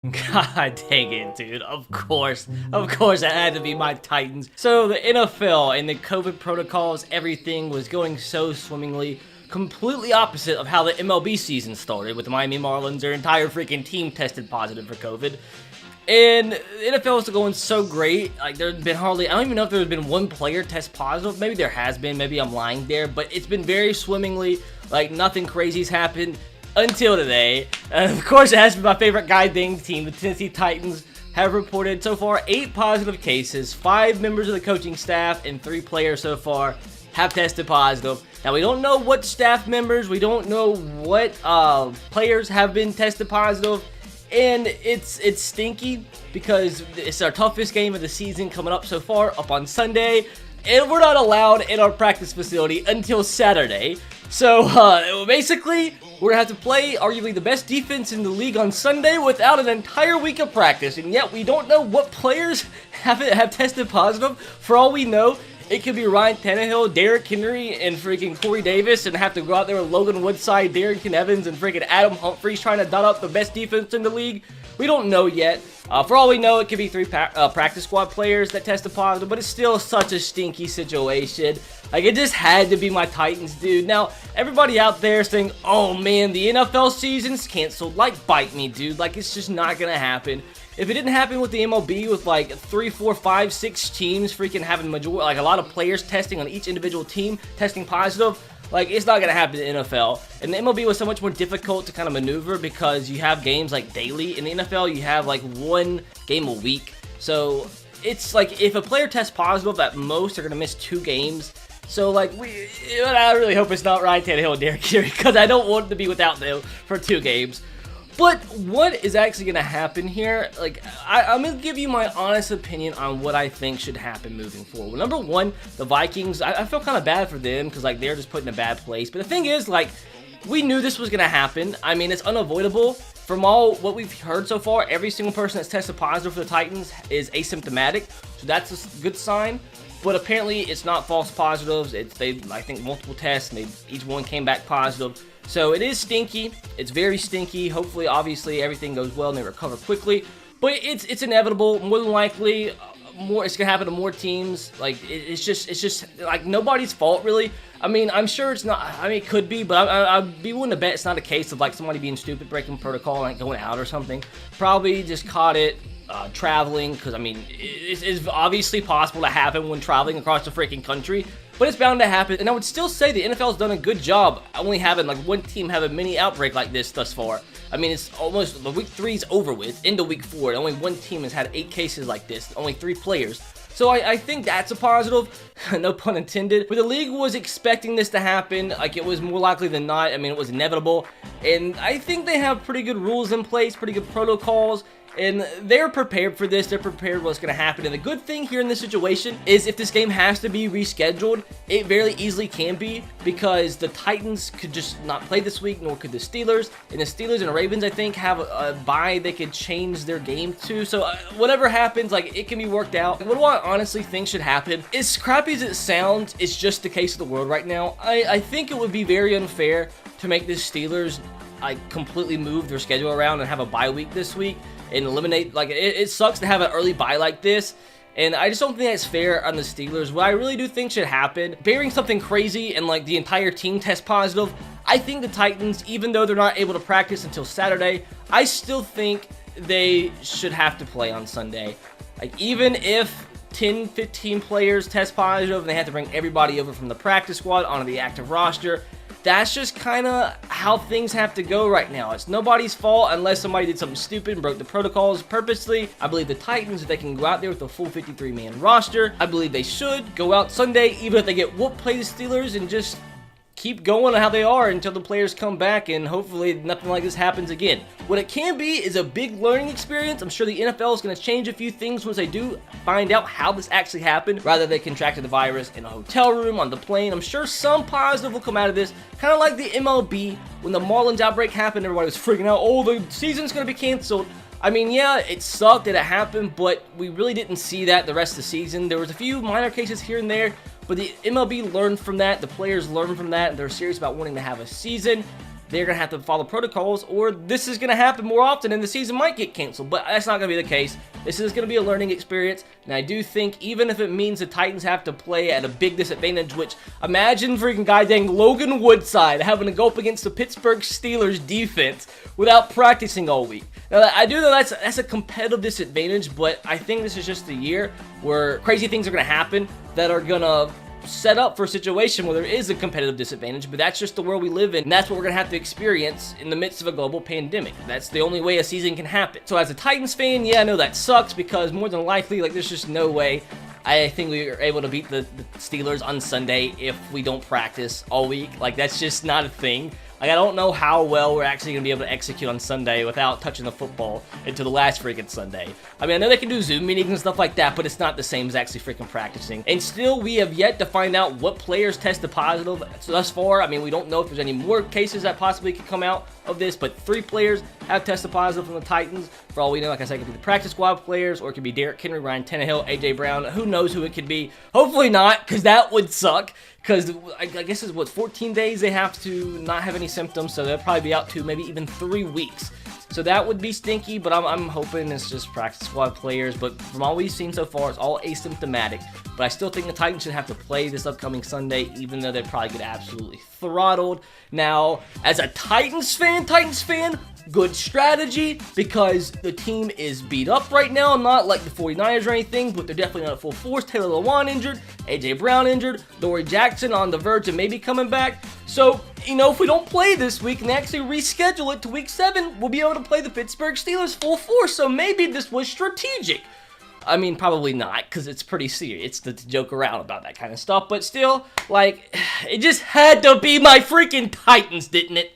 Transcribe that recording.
God dang it, dude. Of course, it had to be my Titans. So the NFL and the COVID protocols, everything was going so swimmingly. Completely opposite of how the MLB season started with the Miami Marlins. Their entire freaking team tested positive for COVID. And the NFL is going so great. Like, there's been hardly, I don't even know if there's been one player test positive. Maybe there has been. Maybe I'm lying there. But it's been very swimmingly. Like, nothing crazy's happened until today. And of course, it has been my favorite goddamn team. The Tennessee Titans have reported so far 8 positive cases. 5 members of the coaching staff and 3 players so far have tested positive. Now, we don't know what staff members, we don't know what players have been tested positive. And it's stinky because it's our toughest game of the season coming up so far, up on Sunday. And we're not allowed in our practice facility until Saturday. So, basically, we're going to have to play arguably the best defense in the league on Sunday without an entire week of practice. And yet, we don't know what players have tested positive. For all we know, it could be Ryan Tannehill, Derrick Henry, and freaking Corey Davis, and have to go out there with Logan Woodside, Darrington Evans, and freaking Adam Humphries trying to dot up the best defense in the league. We don't know yet. For all we know, it could be 3 practice squad players that tested positive, but it's still such a stinky situation. Like, it just had to be my Titans, dude. Now, everybody out there saying, oh man, the NFL season's canceled. Like, bite me, dude. Like, it's just not gonna happen. If it didn't happen with the MLB with like 3, 4, 5, 6 teams freaking having like a lot of players testing on each individual team, testing positive, like, it's not going to happen in the NFL. And the MLB was so much more difficult to kind of maneuver because you have games like daily. In the NFL, you have like 1 game a week. So it's like if a player tests positive, at most they're going to miss 2 games. So, like, I really hope it's not Ryan Tannehill and Derrick Henry because I don't want to be without them for 2 games. But what is actually going to happen here? Like, I'm going to give you my honest opinion on what I think should happen moving forward. Number one, the Vikings, I feel kind of bad for them because, like, they're just put in a bad place. But the thing is, like, we knew this was going to happen. I mean, it's unavoidable. From all what we've heard so far, every single person that's tested positive for the Titans is asymptomatic. So that's a good sign. But apparently, it's not false positives. They I think, multiple tests, and each one came back positive. So it is stinky. It's very stinky. Hopefully, obviously, everything goes well and they recover quickly. But it's inevitable. More than likely, it's gonna happen to more teams. Like, it's just like nobody's fault really. I mean, I'm sure it's not. I mean, it could be, but I'd be willing to bet it's not a case of like somebody being stupid, breaking protocol, like going out or something. Probably just caught it. Traveling, because I mean, it's obviously possible to happen when traveling across the freaking country, but it's bound to happen. And I would still say the NFL's done a good job only having like 1 team have a mini outbreak like this thus far. I mean, it's almost, the week 3 is over with, into week 4, and only 1 team has had 8 cases like this, only 3 players. So I think that's a positive, no pun intended. But the league was expecting this to happen, like it was more likely than not. I mean, it was inevitable, and I think they have pretty good rules in place, pretty good protocols. And they're prepared for this. They're prepared what's going to happen. And the good thing here in this situation is if this game has to be rescheduled, it very easily can be because the Titans could just not play this week, nor could the Steelers. And the Steelers and the Ravens, I think, have a bye they could change their game to. So whatever happens, like, it can be worked out. What do I honestly think should happen? As crappy as it sounds, it's just the case of the world right now. I think it would be very unfair to make the Steelers completely move their schedule around and have a bye week this week and eliminate, like, it sucks to have an early bye like this, and I just don't think that's fair on the Steelers. What I really do think should happen, bearing something crazy and like the entire team test positive, I think the Titans, even though they're not able to practice until Saturday, I still think they should have to play on Sunday. Like, even if 10, 15 players test positive and they have to bring everybody over from the practice squad onto the active roster, that's just kind of how things have to go right now. It's nobody's fault unless somebody did something stupid and broke the protocols purposely. I believe the Titans, if they can go out there with a full 53-man roster, I believe they should go out Sunday, even if they get whooped, play the Steelers, and just keep going how they are until the players come back, and hopefully nothing like this happens again. What it can be is a big learning experience. I'm sure the NFL is going to change a few things once they do find out how this actually happened, rather they contracted the virus in a hotel room, on the plane. I'm sure some positive will come out of this, kind of like the MLB. When the Marlins outbreak happened, everybody was freaking out, oh, the season's going to be canceled. I mean, yeah, it sucked that it happened, but we really didn't see that the rest of the season. There was a few minor cases here and there, but the MLB learned from that, the players learned from that, and they're serious about wanting to have a season. they're going to have to follow protocols, or this is going to happen more often and the season might get canceled. But that's not going to be the case. This is going to be a learning experience, and I do think even if it means the Titans have to play at a big disadvantage, which imagine freaking goddamn Logan Woodside having to go up against the Pittsburgh Steelers defense without practicing all week. Now, I do know that's a competitive disadvantage, but I think this is just a year where crazy things are going to happen that are going to set up for a situation where there is a competitive disadvantage, but that's just the world we live in, and that's what we're going to have to experience in the midst of a global pandemic. That's the only way a season can happen. So as a Titans fan, yeah, I know that sucks, because more than likely, like, there's just no way I think we are able to beat the Steelers on Sunday if we don't practice all week. Like, that's just not a thing. Like, I don't know how well we're actually going to be able to execute on Sunday without touching the football until the last freaking Sunday. I mean, I know they can do Zoom meetings and stuff like that, but it's not the same as actually freaking practicing. And still, we have yet to find out what players tested positive. So thus far, I mean, we don't know if there's any more cases that possibly could come out of this, but 3 players have tested positive from the Titans. For all we know, like I said, it could be the practice squad players, or it could be Derrick Henry, Ryan Tannehill, A.J. Brown. Who knows who it could be? Hopefully not, because that would suck. Because I guess it's, what, 14 days they have to not have any symptoms, so they'll probably be out to maybe even 3 weeks. So that would be stinky, but I'm hoping it's just practice squad players. But from all we've seen so far, it's all asymptomatic. But I still think the Titans should have to play this upcoming Sunday, even though they'd probably get absolutely throttled. Now, as a Titans fan, good strategy, because the team is beat up right now, not like the 49ers or anything, but they're definitely not at full force. Taylor Lewan injured, A.J. Brown injured, Dory Jackson on the verge of maybe coming back. So, you know, if we don't play this week and they actually reschedule it to week 7, we'll be able to play the Pittsburgh Steelers full force. So maybe this was strategic. I mean, probably not, because it's pretty serious. It's to joke around about that kind of stuff. But still, like, it just had to be my freaking Titans, didn't it?